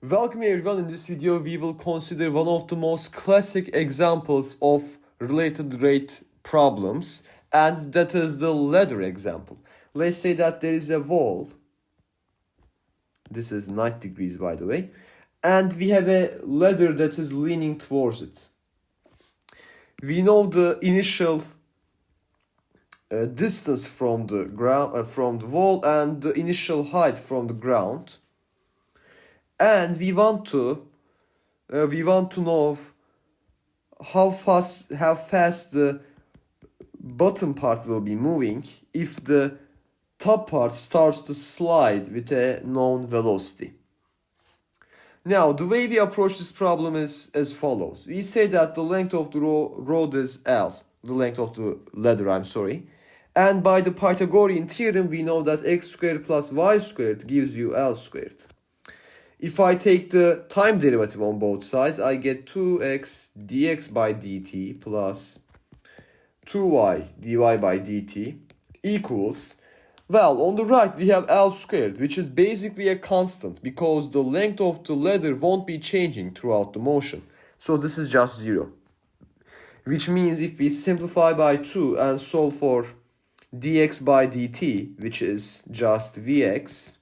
Welcome everyone. In this video we will consider one of the most classic examples of related rate problems, and that is the ladder example. Let's say that there is a wall. This is 90 degrees, by the way, and we have a ladder that is leaning towards it. We know the initial distance from the ground, from the wall, and the initial height from the ground. And we want to know how fast the bottom part will be moving if the top part starts to slide with a known velocity. Now, the way we approach this problem is as follows. We say that the length of the road is L, the length of the ladder, and by the Pythagorean theorem we know that x squared plus y squared gives you L squared. If I take the time derivative on both sides, I get 2x dx by dt plus 2y dy by dt equals, well, on the right we have L squared, which is basically a constant because the length of the ladder won't be changing throughout the motion. So this is just 0. Which means if we simplify by 2 and solve for dx by dt, which is just vx,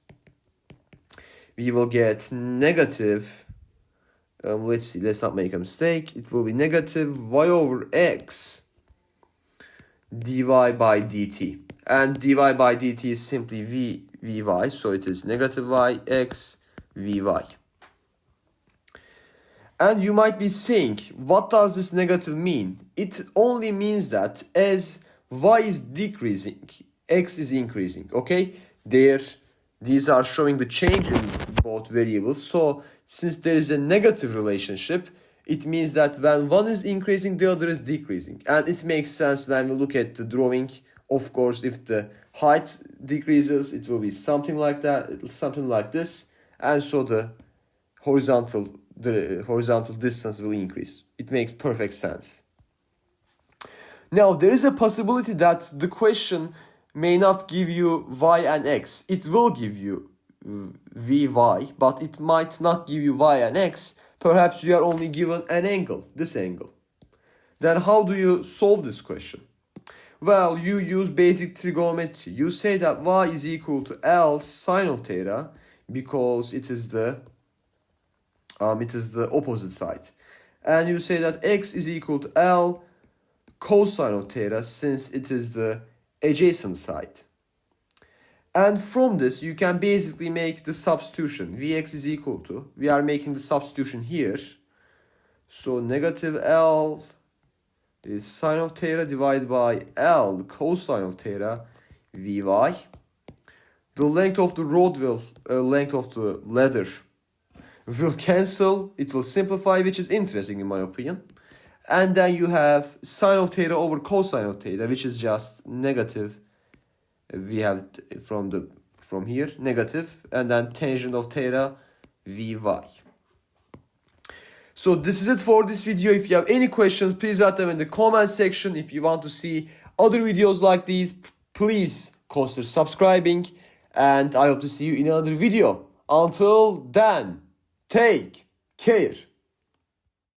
we will get negative, let's not make a mistake. It will be negative y over x dy by dt. And dy by dt is simply vy, so it is negative y x vy. And you might be saying, what does this negative mean? It only means that as y is decreasing, x is increasing, okay? These are showing the change in both variables. So since there is a negative relationship, it means that when one is increasing, the other is decreasing. And it makes sense when we look at the drawing. Of course, if the height decreases, it will be something like that, something like this. And so the horizontal distance will increase. It makes perfect sense. Now, there is a possibility that the question may not give you y and x. It will give you vy, but it might not give you y and x. Perhaps you are only given an angle, this angle. Then how do you solve this question? Well, you use basic trigonometry. You say that y is equal to L sine of theta because it is the opposite side. And you say that x is equal to L cosine of theta since it is the adjacent side. And from this you can basically make the substitution. Vx is equal to, we are making the substitution here. So negative L is sine of theta divided by L cosine of theta Vy. The length of the road will, length of the ladder will cancel. It will simplify, which is interesting in my opinion. And then you have sine of theta over cosine of theta, which is just negative. We have it from here, negative, and then tangent of theta, Vy. So this is it for this video. If you have any questions, please add them in the comment section. If you want to see other videos like these, please consider subscribing. And I hope to see you in another video. Until then, take care.